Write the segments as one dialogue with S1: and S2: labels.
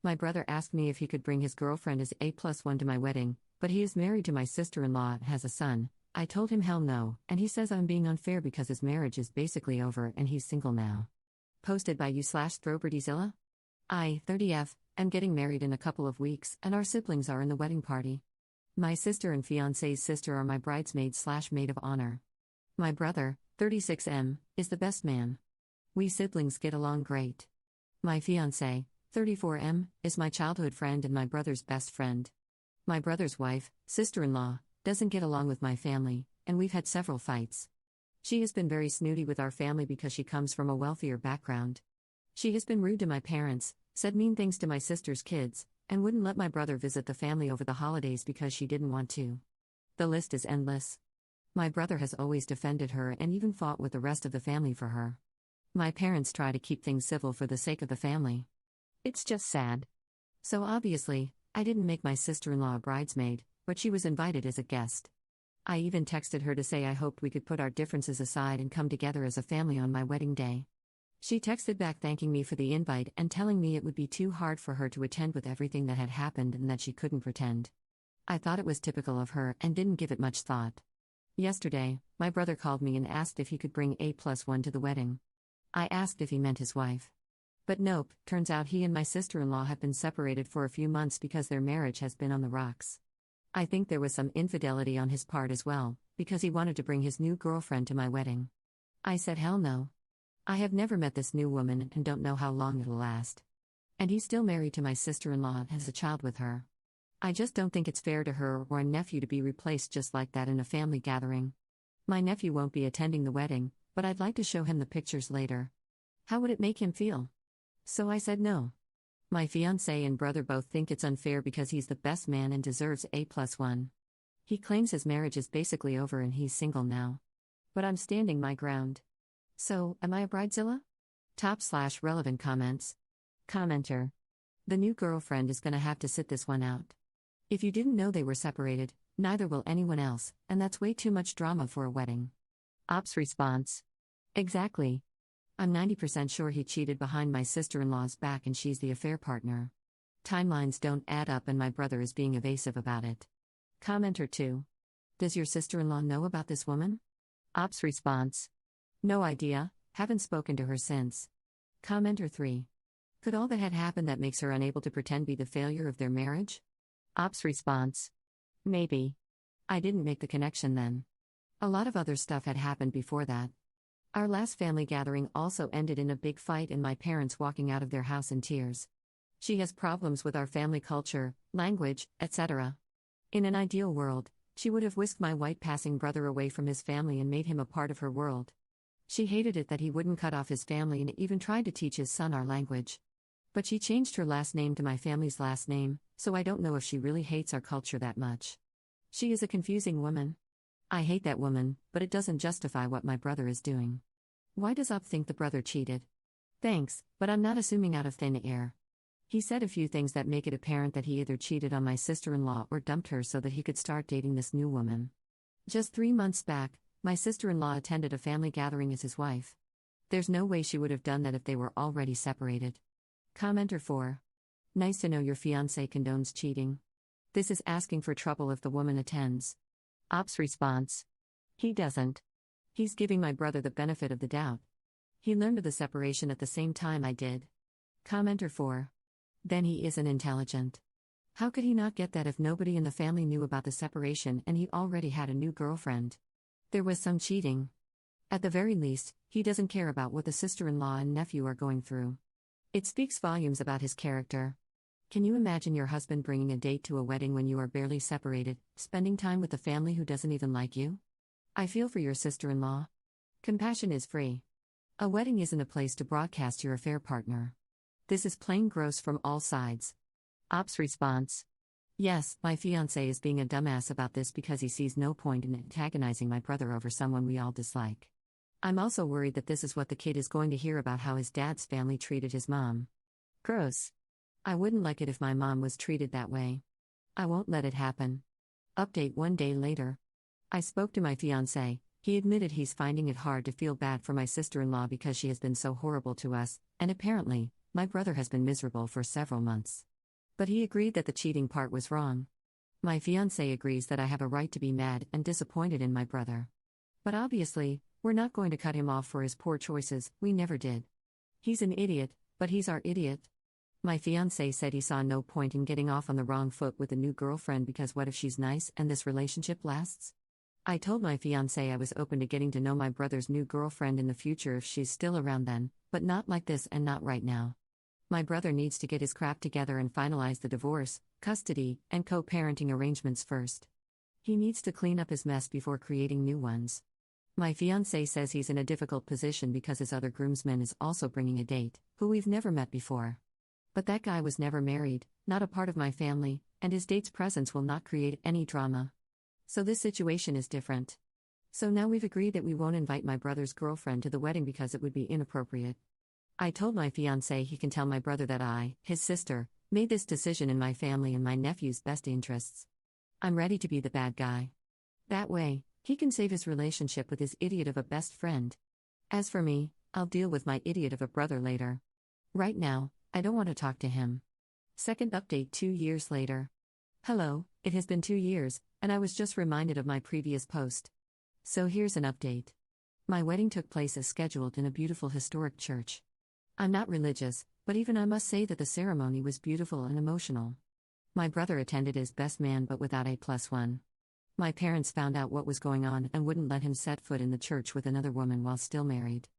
S1: My brother asked me if he could bring his girlfriend as A+1 to my wedding, but he is married to my sister-in-law and has a son. I told him hell no, and he says I'm being unfair because his marriage is basically over and he's single now. Posted by you/Throwbirdizilla? I, 30F, am getting married in a couple of weeks, and our siblings are in the wedding party. My sister and fiancé's sister are my bridesmaid/maid of honor. My brother, 36M, is the best man. We siblings get along great. My fiancé, 34M, is my childhood friend and my brother's best friend. My brother's wife, sister-in-law, doesn't get along with my family, and we've had several fights. She has been very snooty with our family because she comes from a wealthier background. She has been rude to my parents, said mean things to my sister's kids, and wouldn't let my brother visit the family over the holidays because she didn't want to. The list is endless. My brother has always defended her and even fought with the rest of the family for her. My parents try to keep things civil for the sake of the family. It's just sad. So obviously, I didn't make my sister-in-law a bridesmaid, but she was invited as a guest. I even texted her to say I hoped we could put our differences aside and come together as a family on my wedding day. She texted back thanking me for the invite and telling me it would be too hard for her to attend with everything that had happened and that she couldn't pretend. I thought it was typical of her and didn't give it much thought. Yesterday, my brother called me and asked if he could bring A+1 to the wedding. I asked if he meant his wife. But nope, turns out he and my sister-in-law have been separated for a few months because their marriage has been on the rocks. I think there was some infidelity on his part as well, because he wanted to bring his new girlfriend to my wedding. I said hell no. I have never met this new woman and don't know how long it'll last. And he's still married to my sister-in-law and has a child with her. I just don't think it's fair to her or a nephew to be replaced just like that in a family gathering. My nephew won't be attending the wedding, but I'd like to show him the pictures later. How would it make him feel? So I said no. My fiancé and brother both think it's unfair because he's the best man and deserves A+1. He claims his marriage is basically over and he's single now. But I'm standing my ground. So, am I a bridezilla? Top/relevant comments. Commenter. The new girlfriend is gonna have to sit this one out. If you didn't know they were separated, neither will anyone else, and that's way too much drama for a wedding. Ops response. Exactly. I'm 90% sure he cheated behind my sister-in-law's back and she's the affair partner. Timelines don't add up and my brother is being evasive about it. Commenter 2. Does your sister-in-law know about this woman? Ops response. No idea, haven't spoken to her since. Commenter 3. Could all that had happened that makes her unable to pretend be the failure of their marriage? Ops response. Maybe. I didn't make the connection then. A lot of other stuff had happened before that. Our last family gathering also ended in a big fight and my parents walking out of their house in tears. She has problems with our family culture, language, etc. In an ideal world, she would have whisked my white passing brother away from his family and made him a part of her world. She hated it that he wouldn't cut off his family and even tried to teach his son our language. But she changed her last name to my family's last name, so I don't know if she really hates our culture that much. She is a confusing woman. I hate that woman, but it doesn't justify what my brother is doing. Why does Op think the brother cheated? Thanks, but I'm not assuming out of thin air. He said a few things that make it apparent that he either cheated on my sister-in-law or dumped her so that he could start dating this new woman. Just 3 months back, my sister-in-law attended a family gathering as his wife. There's no way she would have done that if they were already separated. Commenter 4. Nice to know your fiancé condones cheating. This is asking for trouble if the woman attends. Op's response. He doesn't. He's giving my brother the benefit of the doubt. He learned of the separation at the same time I did. Commenter 4. Then he isn't intelligent. How could he not get that if nobody in the family knew about the separation and he already had a new girlfriend? There was some cheating. At the very least, he doesn't care about what the sister-in-law and nephew are going through. It speaks volumes about his character. Can you imagine your husband bringing a date to a wedding when you are barely separated, spending time with a family who doesn't even like you? I feel for your sister-in-law. Compassion is free. A wedding isn't a place to broadcast your affair partner. This is plain gross from all sides. Op's response. Yes, my fiancé is being a dumbass about this because he sees no point in antagonizing my brother over someone we all dislike. I'm also worried that this is what the kid is going to hear about how his dad's family treated his mom. Gross. I wouldn't like it if my mom was treated that way. I won't let it happen. Update 1 day later. I spoke to my fiancé. He admitted he's finding it hard to feel bad for my sister-in-law because she has been so horrible to us, and apparently, my brother has been miserable for several months. But he agreed that the cheating part was wrong. My fiancé agrees that I have a right to be mad and disappointed in my brother. But obviously, we're not going to cut him off for his poor choices, we never did. He's an idiot, but he's our idiot. My fiancé said he saw no point in getting off on the wrong foot with a new girlfriend because what if she's nice and this relationship lasts? I told my fiancé I was open to getting to know my brother's new girlfriend in the future if she's still around then, but not like this and not right now. My brother needs to get his crap together and finalize the divorce, custody, and co-parenting arrangements first. He needs to clean up his mess before creating new ones. My fiancé says he's in a difficult position because his other groomsman is also bringing a date, who we've never met before. But that guy was never married, not a part of my family, and his date's presence will not create any drama. So this situation is different. So now we've agreed that we won't invite my brother's girlfriend to the wedding because it would be inappropriate. I told my fiancé he can tell my brother that I, his sister, made this decision in my family and my nephew's best interests. I'm ready to be the bad guy. That way, he can save his relationship with his idiot of a best friend. As for me, I'll deal with my idiot of a brother later. Right now, I don't want to talk to him. Second update 2 years later. Hello, it has been 2 years, and I was just reminded of my previous post. So here's an update. My wedding took place as scheduled in a beautiful historic church. I'm not religious, but even I must say that the ceremony was beautiful and emotional. My brother attended as best man but without A+1. My parents found out what was going on and wouldn't let him set foot in the church with another woman while still married.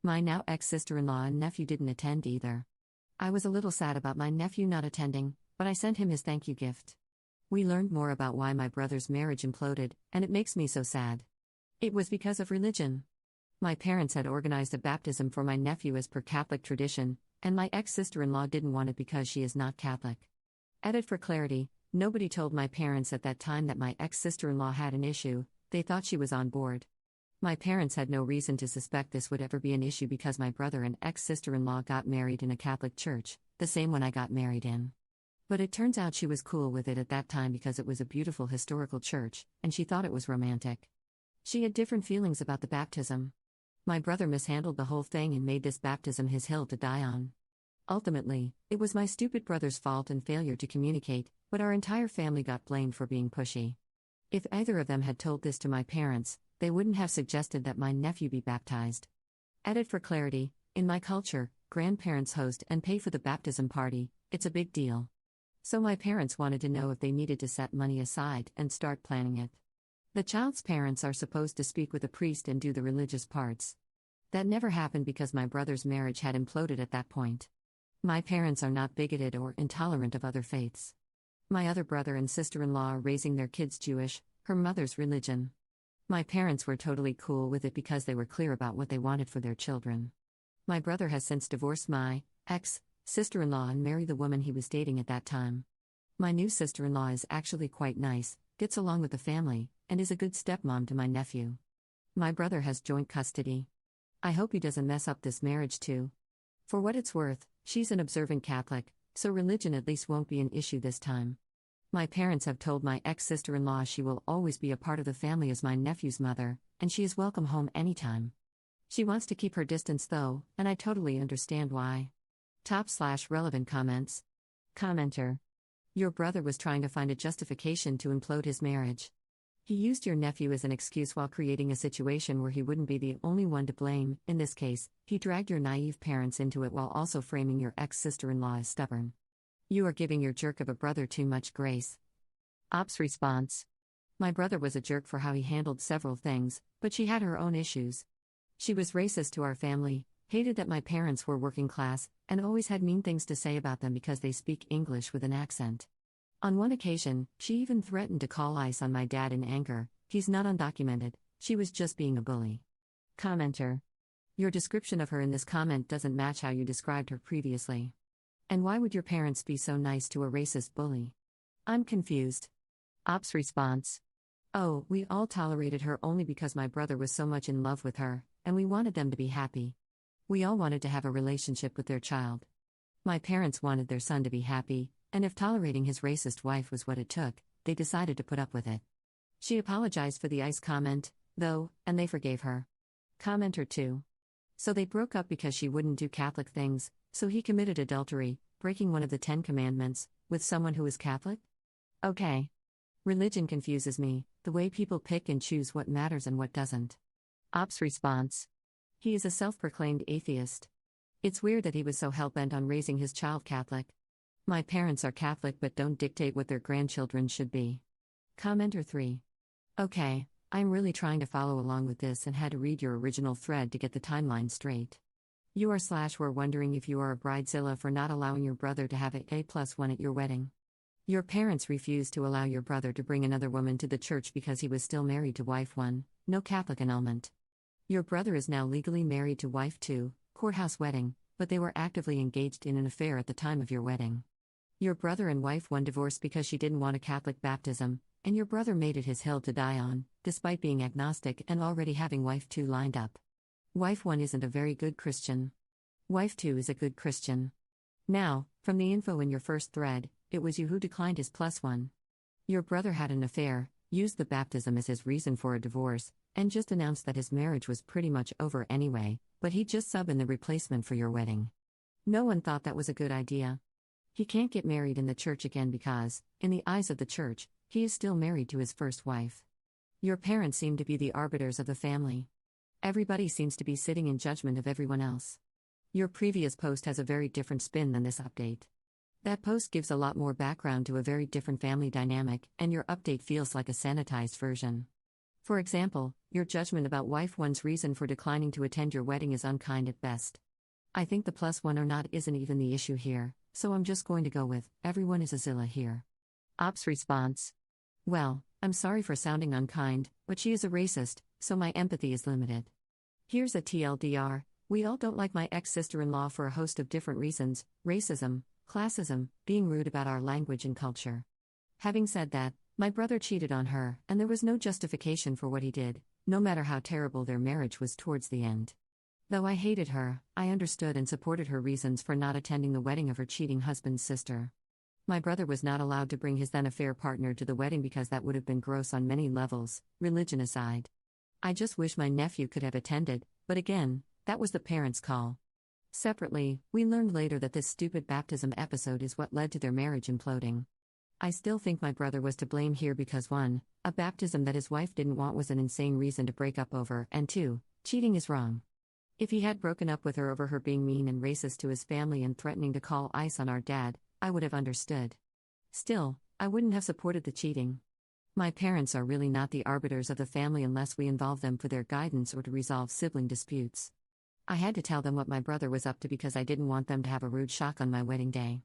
S1: My now ex-sister-in-law and nephew didn't attend either. I was a little sad about my nephew not attending, but I sent him his thank you gift. We learned more about why my brother's marriage imploded, and it makes me so sad. It was because of religion. My parents had organized a baptism for my nephew as per Catholic tradition, and my ex-sister-in-law didn't want it because she is not Catholic. Added for clarity, nobody told my parents at that time that my ex-sister-in-law had an issue, they thought she was on board. My parents had no reason to suspect this would ever be an issue because my brother and ex-sister-in-law got married in a Catholic church, the same one I got married in. But it turns out she was cool with it at that time because it was a beautiful historical church, and she thought it was romantic. She had different feelings about the baptism. My brother mishandled the whole thing and made this baptism his hill to die on. Ultimately, it was my stupid brother's fault and failure to communicate, but our entire family got blamed for being pushy. If either of them had told this to my parents, they wouldn't have suggested that my nephew be baptized. Added for clarity, in my culture, grandparents host and pay for the baptism party, it's a big deal. So my parents wanted to know if they needed to set money aside and start planning it. The child's parents are supposed to speak with a priest and do the religious parts. That never happened because my brother's marriage had imploded at that point. My parents are not bigoted or intolerant of other faiths. My other brother and sister-in-law are raising their kids Jewish, her mother's religion. My parents were totally cool with it because they were clear about what they wanted for their children. My brother has since divorced my ex-sister-in-law and married the woman he was dating at that time. My new sister-in-law is actually quite nice, gets along with the family, and is a good stepmom to my nephew. My brother has joint custody. I hope he doesn't mess up this marriage too. For what it's worth, she's an observant Catholic, so religion at least won't be an issue this time. My parents have told my ex-sister-in-law she will always be a part of the family as my nephew's mother, and she is welcome home anytime. She wants to keep her distance though, and I totally understand why. Top/relevant comments. Commenter. Your brother was trying to find a justification to implode his marriage. He used your nephew as an excuse while creating a situation where he wouldn't be the only one to blame. In this case, he dragged your naive parents into it while also framing your ex-sister-in-law as stubborn. You are giving your jerk of a brother too much grace. Ops response. My brother was a jerk for how he handled several things, but she had her own issues. She was racist to our family, hated that my parents were working class, and always had mean things to say about them because they speak English with an accent. On one occasion, she even threatened to call ICE on my dad in anger. He's not undocumented, she was just being a bully. Commenter. Your description of her in this comment doesn't match how you described her previously. And why would your parents be so nice to a racist bully? I'm confused. Ops response. Oh, we all tolerated her only because my brother was so much in love with her, and we wanted them to be happy. We all wanted to have a relationship with their child. My parents wanted their son to be happy, and if tolerating his racist wife was what it took, they decided to put up with it. She apologized for the ICE comment, though, and they forgave her. Commenter 2. So they broke up because she wouldn't do Catholic things, so he committed adultery, breaking one of the 10 Commandments, with someone who is Catholic? Okay. Religion confuses me, the way people pick and choose what matters and what doesn't. Ops response. He is a self-proclaimed atheist. It's weird that he was so hell-bent on raising his child Catholic. My parents are Catholic but don't dictate what their grandchildren should be. Commenter 3. Okay, I'm really trying to follow along with this and had to read your original thread to get the timeline straight. You were wondering if you are a bridezilla for not allowing your brother to have A+1 at your wedding. Your parents refused to allow your brother to bring another woman to the church because he was still married to wife 1, no Catholic annulment. Your brother is now legally married to wife 2, courthouse wedding, but they were actively engaged in an affair at the time of your wedding. Your brother and wife 1 divorced because she didn't want a Catholic baptism, and your brother made it his hill to die on, despite being agnostic and already having wife 2 lined up. Wife 1 isn't a very good Christian. Wife 2 is a good Christian. Now, from the info in your first thread, it was you who declined his +1. Your brother had an affair, used the baptism as his reason for a divorce, and just announced that his marriage was pretty much over anyway, but he'd just sub in the replacement for your wedding. No one thought that was a good idea. He can't get married in the church again because, in the eyes of the church, he is still married to his first wife. Your parents seem to be the arbiters of the family. Everybody seems to be sitting in judgment of everyone else. Your previous post has a very different spin than this update. That post gives a lot more background to a very different family dynamic, and your update feels like a sanitized version. For example, your judgment about wife 1's reason for declining to attend your wedding is unkind at best. I think the +1 or not isn't even the issue here, so I'm just going to go with, everyone is a Zilla here. Ops response. Well, I'm sorry for sounding unkind, but she is a racist, so my empathy is limited. Here's a TLDR, we all don't like my ex-sister-in-law for a host of different reasons: racism, classism, being rude about our language and culture. Having said that, my brother cheated on her, and there was no justification for what he did, no matter how terrible their marriage was towards the end. Though I hated her, I understood and supported her reasons for not attending the wedding of her cheating husband's sister. My brother was not allowed to bring his then-affair partner to the wedding because that would have been gross on many levels, religion aside. I just wish my nephew could have attended, but again, that was the parents' call. Separately, we learned later that this stupid baptism episode is what led to their marriage imploding. I still think my brother was to blame here because 1, a baptism that his wife didn't want was an insane reason to break up over, and 2, cheating is wrong. If he had broken up with her over her being mean and racist to his family and threatening to call ICE on our dad, I would have understood. Still, I wouldn't have supported the cheating. My parents are really not the arbiters of the family unless we involve them for their guidance or to resolve sibling disputes. I had to tell them what my brother was up to because I didn't want them to have a rude shock on my wedding day.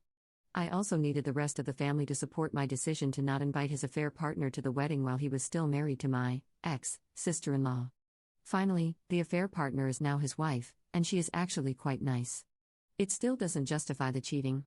S1: I also needed the rest of the family to support my decision to not invite his affair partner to the wedding while he was still married to my ex-sister-in-law. Finally, the affair partner is now his wife, and she is actually quite nice. It still doesn't justify the cheating.